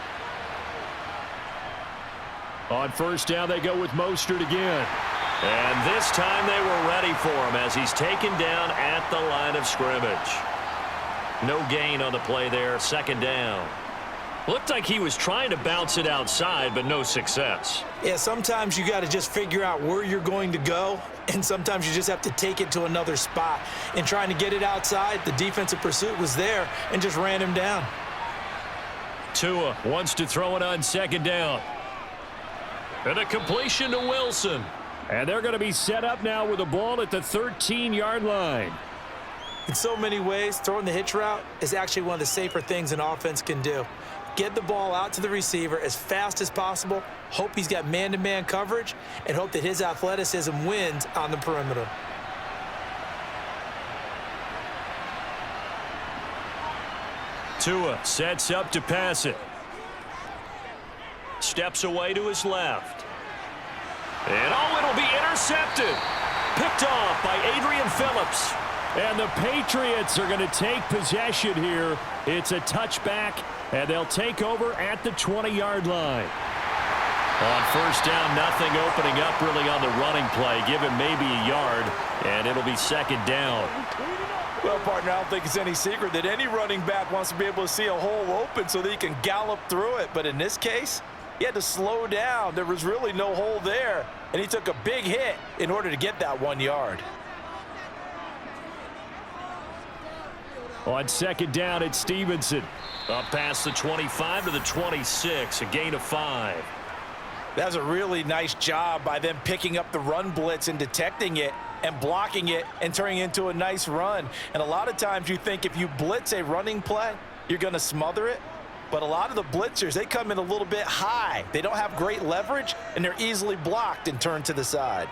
On 1st down, they go with Mostert again. And this time they were ready for him as he's taken down at the line of scrimmage. No gain on the play there, 2nd down. Looked like he was trying to bounce it outside, but no success. Yeah, sometimes you got to just figure out where you're going to go, and sometimes you just have to take it to another spot. And trying to get it outside, the defensive pursuit was there and just ran him down. Tua wants to throw it on 2nd down. And a completion to Wilson. And they're going to be set up now with the ball at the 13-yard line. In so many ways, throwing the hitch route is actually one of the safer things an offense can do. Get the ball out to the receiver as fast as possible, hope he's got man-to-man coverage, and hope that his athleticism wins on the perimeter. Tua sets up to pass it. Steps away to his left. And oh, it'll be intercepted. picked off by Adrian Phillips. And the Patriots are going to take possession here. It's a touchback, and they'll take over at the 20-yard line. On first down, nothing opening up really on the running play. Give him maybe a yard, and it'll be second down. Well, partner, I don't think it's any secret that any running back wants to be able to see a hole open so that he can gallop through it. But in this case, he had to slow down. There was really no hole there, and he took a big hit in order to get that 1 yard. On second down, it's Stevenson. Up past the 25 to the 26, a gain of 5. That's a really nice job by them picking up the run blitz and detecting it and blocking it and turning it into a nice run. And a lot of times you think if you blitz a running play, you're going to smother it. But a lot of the blitzers, they come in a little bit high. They don't have great leverage, and they're easily blocked and turned to the side.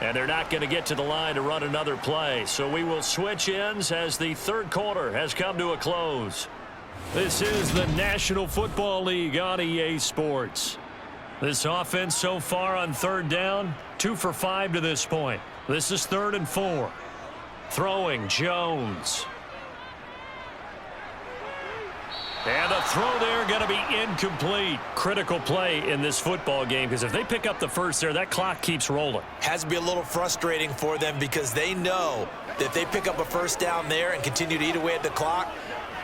And they're not going to get to the line to run another play. So we will switch ends as the third quarter has come to a close. This is the National Football League on EA Sports. This offense so far on third down, 2 for 5 to this point. This is 3rd and 4. Throwing, Jones. And the throw there going to be incomplete. Critical play in this football game because if they pick up the first there, that clock keeps rolling. Has to be a little frustrating for them because they know that if they pick up a first down there and continue to eat away at the clock,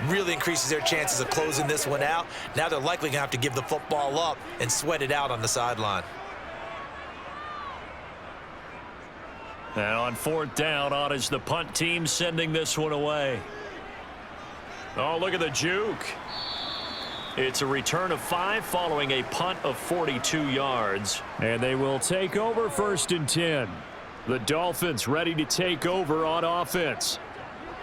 really increases their chances of closing this one out. Now they're likely going to have to give the football up and sweat it out on the sideline. And on 4th down, on is the punt team sending this one away. Oh, look at the juke. It's a return of 5 following a punt of 42 yards. And they will take over 1st and 10. The Dolphins ready to take over on offense.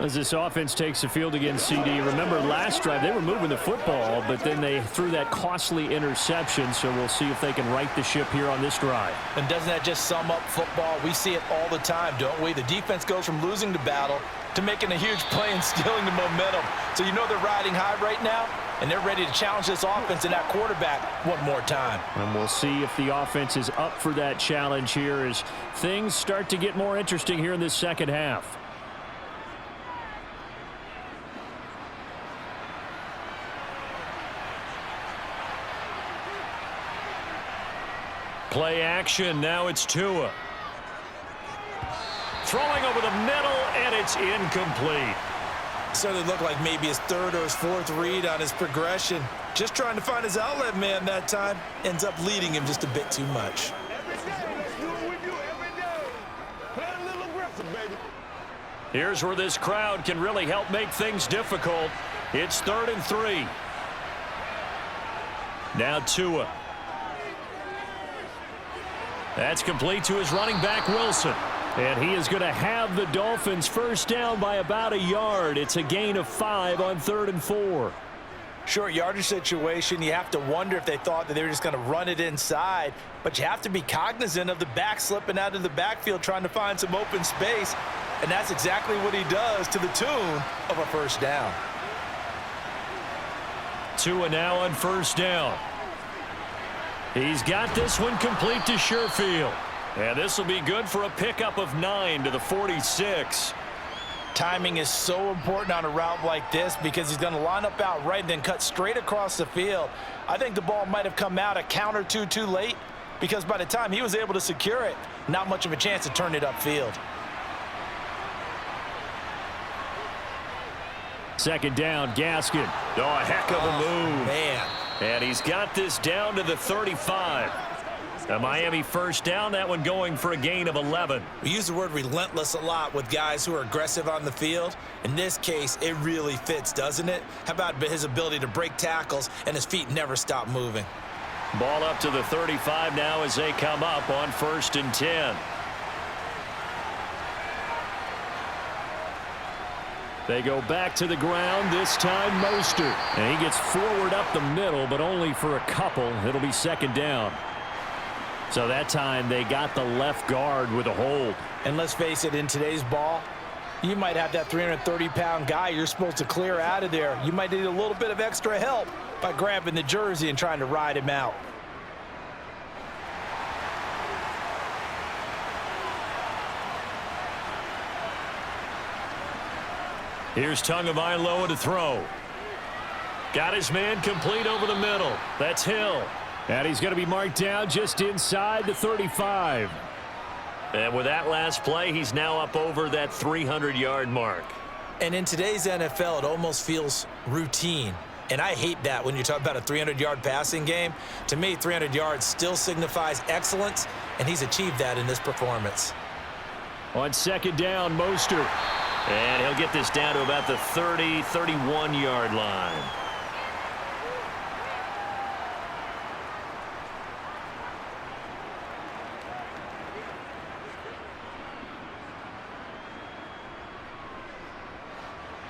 As this offense takes the field against CD, remember last drive they were moving the football, but then they threw that costly interception, so we'll see if they can right the ship here on this drive. And doesn't that just sum up football? We see it all the time, don't we? The defense goes from losing the battle to making a huge play and stealing the momentum. So you know they're riding high right now, and they're ready to challenge this offense and that quarterback one more time. And we'll see if the offense is up for that challenge here as things start to get more interesting here in this second half. Play action, now it's Tua. Throwing over the middle, and it's incomplete. Certainly looked like maybe his 3rd or his 4th read on his progression. Just trying to find his outlet man that time. Ends up leading him just a bit too much. Every day, let's do what we do every day. Play a little aggressive, baby. Here's where this crowd can really help make things difficult. It's 3rd and 3. Now Tua. That's complete to his running back, Wilson. And he is going to have the Dolphins first down by about a yard. It's a gain of 5 on 3rd and 4. Short yardage situation, you have to wonder if they thought that they were just going to run it inside. But you have to be cognizant of the back slipping out of the backfield trying to find some open space. And that's exactly what he does to the tune of a first down. Tua now on first down. He's got this one complete to Sherfield. And this will be good for a pickup of 9 to the 46. Timing is so important on a route like this because he's going to line up out right and then cut straight across the field. I think the ball might have come out a count or two too late because by the time he was able to secure it, not much of a chance to turn it upfield. Second down, Gaskin. Oh, a heck of a move. Man. And he's got this down to the 35. A Miami first down, that one going for a gain of 11. We use the word relentless a lot with guys who are aggressive on the field. In this case, it really fits, doesn't it? How about his ability to break tackles and his feet never stop moving? Ball up to the 35 now as they come up on 1st and 10. They go back to the ground, this time Mostert. And he gets forward up the middle, but only for a couple. It'll be second down. So that time they got the left guard with a hold. And let's face it, in today's ball, you might have that 330-pound guy you're supposed to clear out of there. You might need a little bit of extra help by grabbing the jersey and trying to ride him out. Here's Tagovailoa to throw. Got his man complete over the middle. That's Hill. And he's going to be marked down just inside the 35. And with that last play, he's now up over that 300-yard mark. And in today's NFL, it almost feels routine. And I hate that when you talk about a 300-yard passing game. To me, 300 yards still signifies excellence, and he's achieved that in this performance. On second down, Mostert. And he'll get this down to about the 30, 31-yard line.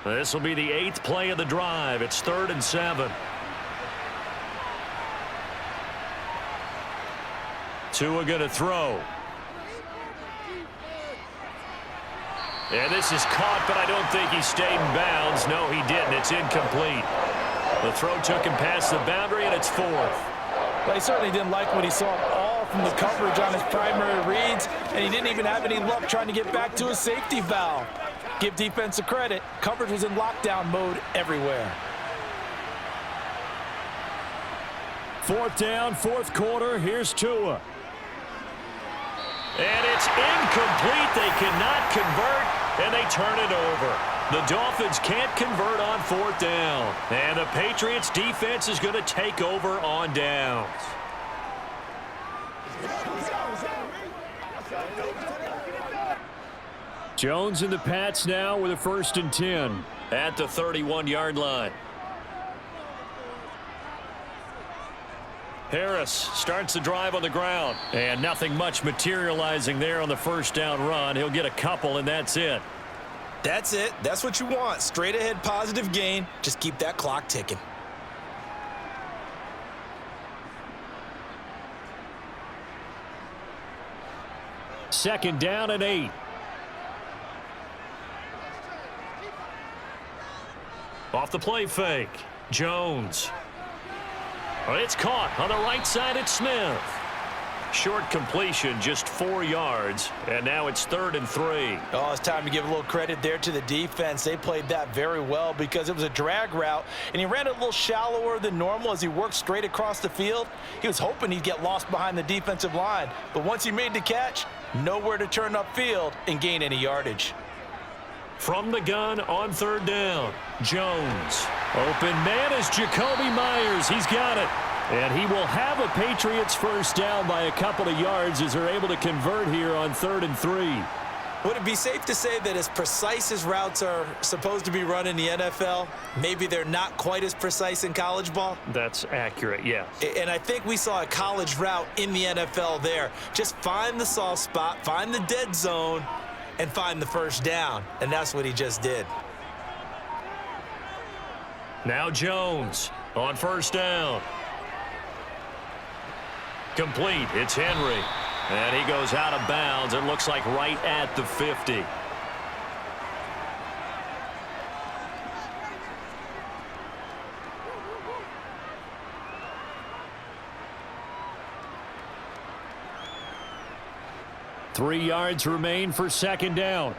This will be the 8th play of the drive. It's 3rd and 7. Tua going to throw. And this is caught, but I don't think he stayed in bounds. No, he didn't. It's incomplete. The throw took him past the boundary, and it's 4th. But he certainly didn't like what he saw all from the coverage on his primary reads, and he didn't even have any luck trying to get back to his safety valve. Give defense a credit. Coverage was in lockdown mode everywhere. 4th down, 4th quarter. Here's Tua. And it's incomplete. They cannot convert, and they turn it over. The Dolphins can't convert on 4th down. And the Patriots defense is going to take over on downs. Jones and the Pats now with a 1st and 10. At the 31-yard line. Harris starts the drive on the ground. And nothing much materializing there on the 1st down run. He'll get a couple, and that's it. That's it. That's what you want. Straight ahead positive gain. Just keep that clock ticking. Second down and 8. Off the play fake. Jones. Well, it's caught on the right side at Smith. Short completion, just 4 yards, and now it's 3rd and 3. Oh, it's time to give a little credit there to the defense. They played that very well because it was a drag route, and he ran it a little shallower than normal as he worked straight across the field. He was hoping he'd get lost behind the defensive line, but once he made the catch, nowhere to turn upfield and gain any yardage. From the gun on 3rd down, Jones. Open man is Jacoby Myers. He's got it. And he will have a Patriots 1st down by a couple of yards as they're able to convert here on 3rd and 3. Would it be safe to say that as precise as routes are supposed to be run in the NFL, maybe they're not quite as precise in college ball? That's accurate, yeah. And I think we saw a college route in the NFL there. Just find the soft spot, find the dead zone, and find the 1st down. And that's what he just did. Now Jones on 1st down. Complete. It's Henry. And he goes out of bounds. It looks like right at the 50. Three yards remain for 2nd down.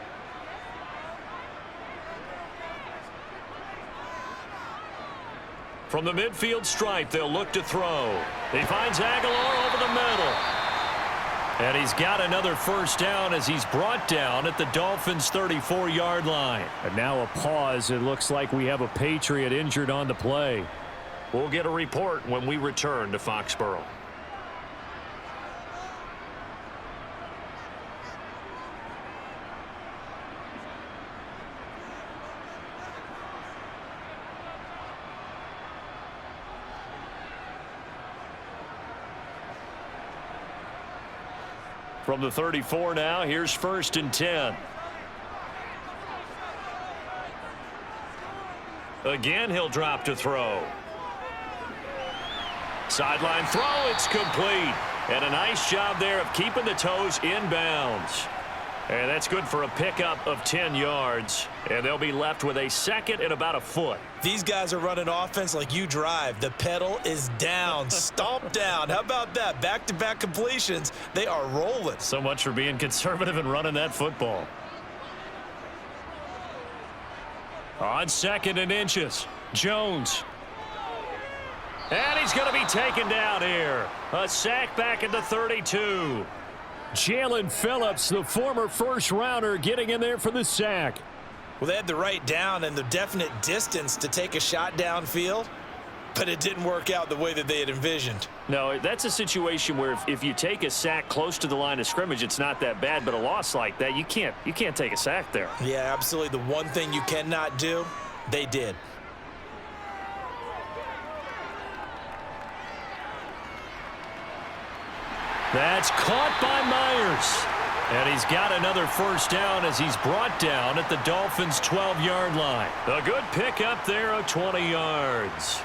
From the midfield stripe, they'll look to throw. He finds Aguilar over the middle. And he's got another 1st down as he's brought down at the Dolphins' 34-yard line. And now a pause. It looks like we have a Patriot injured on the play. We'll get a report when we return to Foxborough. From the 34 now, here's 1st and 10. Again, he'll drop to throw. Sideline throw, it's complete. And a nice job there of keeping the toes in bounds. And that's good for a pickup of 10 yards. And they'll be left with a 2nd and about a foot. These guys are running offense like you drive. The pedal is down, stomp down. How about that? Back-to-back completions. They are rolling. So much for being conservative and running that football. On 2nd and inches, Jones. And he's going to be taken down here. A sack back at the 32. Jalen Phillips, the former first-rounder, getting in there for the sack. Well, they had the right down and the definite distance to take a shot downfield, but it didn't work out the way that they had envisioned. No, that's a situation where if you take a sack close to the line of scrimmage, it's not that bad, but a loss like that, you can't take a sack there. Yeah, absolutely. The one thing you cannot do, they did. That's caught by Myers. And he's got another first down as he's brought down at the Dolphins' 12-yard line. A good pickup there of 20 yards.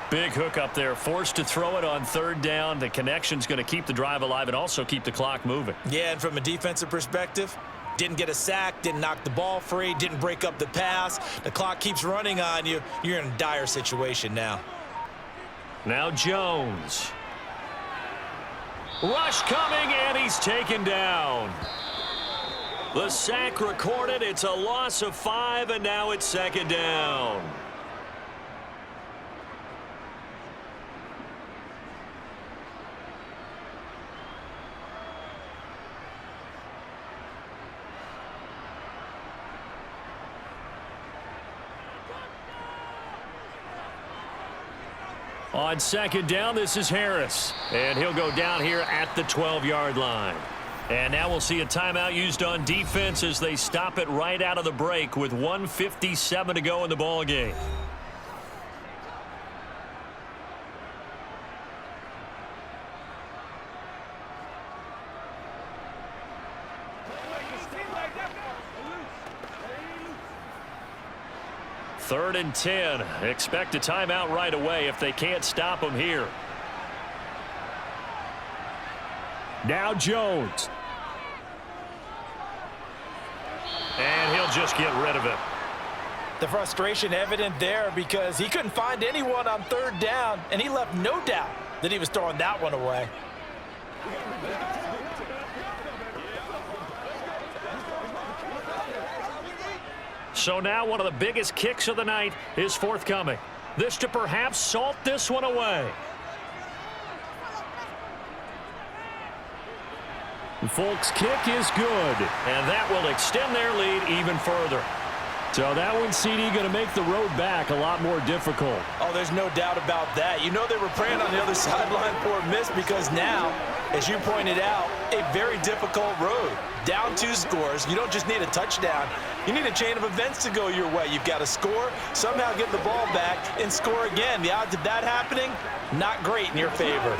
Big hook up there, forced to throw it on 3rd down. The connection's going to keep the drive alive and also keep the clock moving. Yeah, and from a defensive perspective, didn't get a sack, didn't knock the ball free, didn't break up the pass. The clock keeps running on you. You're in a dire situation now. Now Jones. Rush coming, and he's taken down. The sack recorded. It's a loss of 5, and now it's 2nd down. On 2nd down, this is Harris. And he'll go down here at the 12-yard line. And now we'll see a timeout used on defense as they stop it right out of the break with 1:57 to go in the ballgame. Third and 10. Expect a timeout right away if they can't stop them here. Now Jones. And he'll just get rid of it. The frustration evident there because he couldn't find anyone on 3rd down, and he left no doubt that he was throwing that one away. So now one of the biggest kicks of the night is forthcoming. This to perhaps salt this one away. Folks' kick is good. And that will extend their lead even further. So that one, CD, going to make the road back a lot more difficult. Oh, there's no doubt about that. You know they were praying on the other sideline for a miss because now, as you pointed out, a very difficult road. Down 2 scores. You don't just need a touchdown. You need a chain of events to go your way. You've got to score, somehow get the ball back, and score again. The odds of that happening, not great in your favor.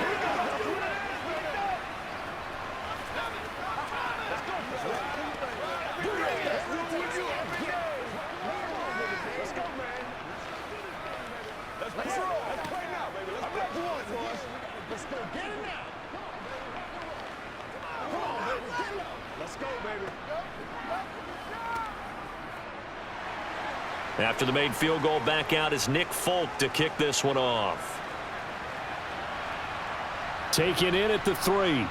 After the made field goal, back out is Nick Folk to kick this one off. Taken in at the 3.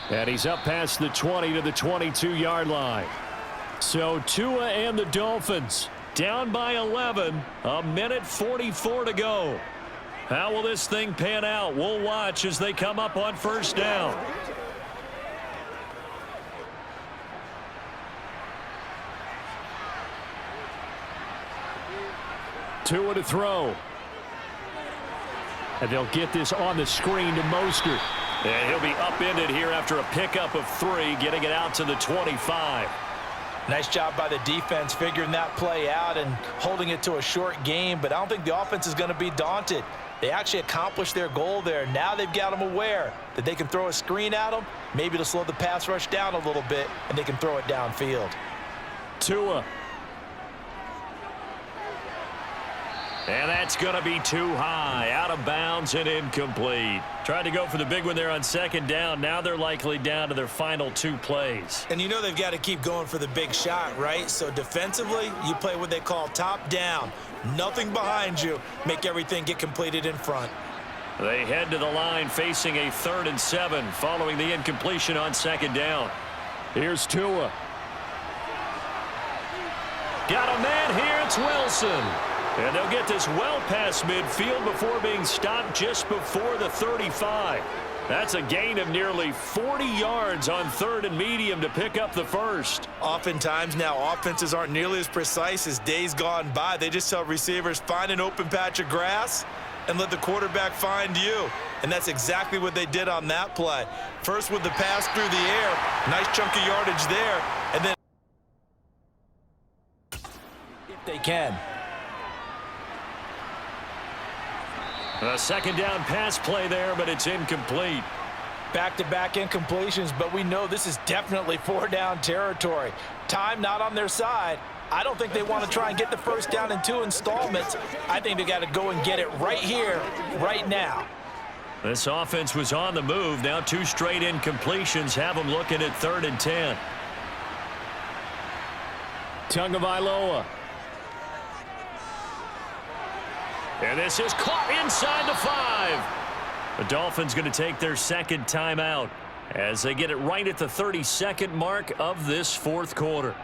And he's up past the 20 to the 22-yard line. So Tua and the Dolphins down by 11. 1:44 to go. How will this thing pan out? We'll watch as they come up on 1st down. Tua to throw. And they'll get this on the screen to Mostert. And he'll be upended here after a pickup of 3, getting it out to the 25. Nice job by the defense figuring that play out and holding it to a short game, but I don't think the offense is going to be daunted. They actually accomplished their goal there. Now they've got them aware that they can throw a screen at them, maybe to slow the pass rush down a little bit, and they can throw it downfield. Tua. And that's going to be too high, out of bounds and incomplete. Tried to go for the big one there on 2nd down. Now they're likely down to their final 2 plays. And you know they've got to keep going for the big shot, right? So defensively, you play what they call top down. Nothing behind you. Make everything get completed in front. They head to the line facing a 3rd and 7 following the incompletion on 2nd down. Here's Tua. Got a man here. It's Wilson. And they'll get this well past midfield before being stopped just before the 35. That's a gain of nearly 40 yards on 3rd and medium to pick up the first. Oftentimes now, offenses aren't nearly as precise as days gone by. They just tell receivers, find an open patch of grass and let the quarterback find you. And that's exactly what they did on that play. First with the pass through the air, nice chunk of yardage there, and then if they can. A 2nd down pass play there, but it's incomplete. Back-to-back incompletions, but we know this is definitely 4-down territory. Time not on their side. I don't think they want to try and get the first down in 2 installments. I think they got to go and get it right here, right now. This offense was on the move. Now 2 straight incompletions have them looking at 3rd and 10. Tagovailoa. And this is caught inside the 5. The Dolphins going to take their 2nd timeout as they get it right at the 32nd mark of this 4th quarter.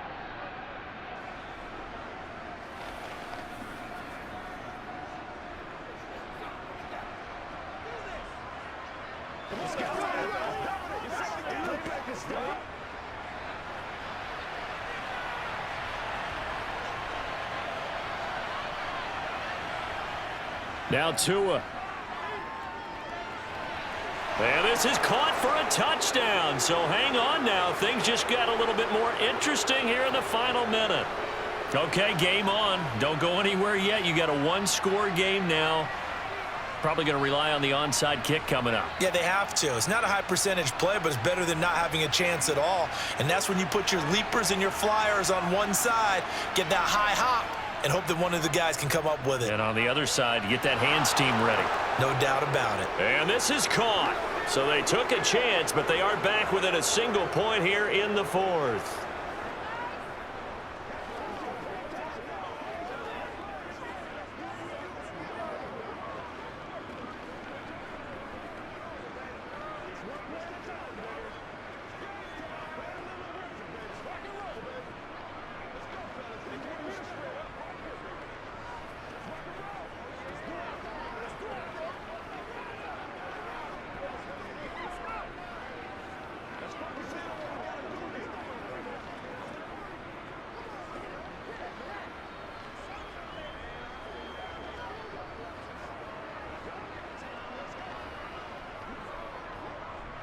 Now Tua. And this is caught for a touchdown. So hang on now. Things just got a little bit more interesting here in the final minute. Okay, game on. Don't go anywhere yet. You got a 1-score game now. Probably going to rely on the onside kick coming up. Yeah, they have to. It's not a high percentage play, but it's better than not having a chance at all. And that's when you put your leapers and your flyers on one side, get that high hop, and hope that one of the guys can come up with it. And on the other side, get that hands team ready. No doubt about it. And this is caught. So they took a chance, but they are back within a single point here in the 4th.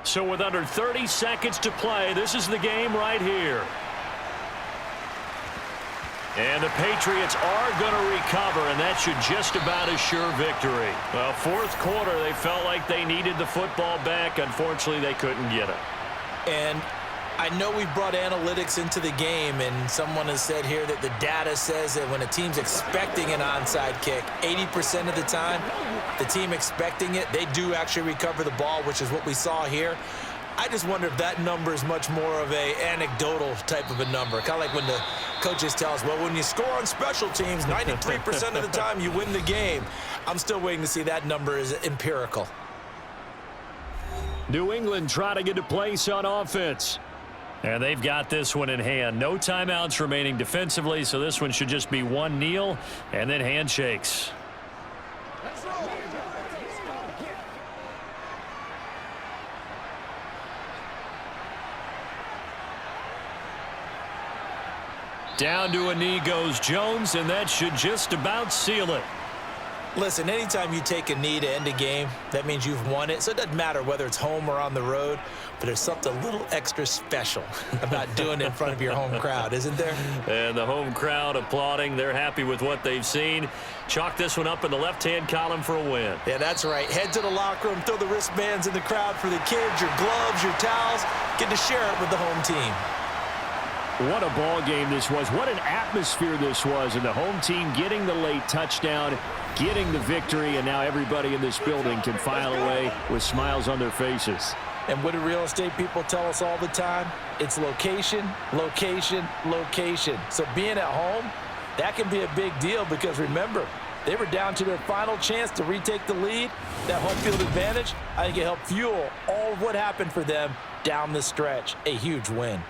So with under 30 seconds to play, this is the game right here. And the Patriots are going to recover, and that should just about assure victory. Well, 4th quarter, they felt like they needed the football back. Unfortunately, they couldn't get it. And I know we've brought analytics into the game, and someone has said here that the data says that when a team's expecting an onside kick, 80% of the time, the team expecting it, they do actually recover the ball, which is what we saw here. I just wonder if that number is much more of a anecdotal type of a number. Kind of like when the coaches tell us, well, when you score on special teams, 93% of the time you win the game. I'm still waiting to see that number is empirical. New England trying to get a place on offense. And they've got this one in hand. No timeouts remaining defensively, so this one should just be one kneel and then handshakes. Down to a knee goes Jones, and that should just about seal it. Listen, anytime you take a knee to end a game, that means you've won it. So it doesn't matter whether it's home or on the road, but there's something a little extra special about doing it in front of your home crowd, isn't there? And the home crowd applauding. They're happy with what they've seen. Chalk this one up in the left-hand column for a win. Yeah, that's right. Head to the locker room, throw the wristbands in the crowd for the kids, your gloves, your towels. Get to share it with the home team. What a ball game this was. What an atmosphere this was. And the home team getting the late touchdown, getting the victory, and now everybody in this building can file away with smiles on their faces. And what do real estate people tell us all the time? It's location, location, location. So being at home, that can be a big deal because remember, they were down to their final chance to retake the lead. That home field advantage, I think it helped fuel all of what happened for them down the stretch. A huge win.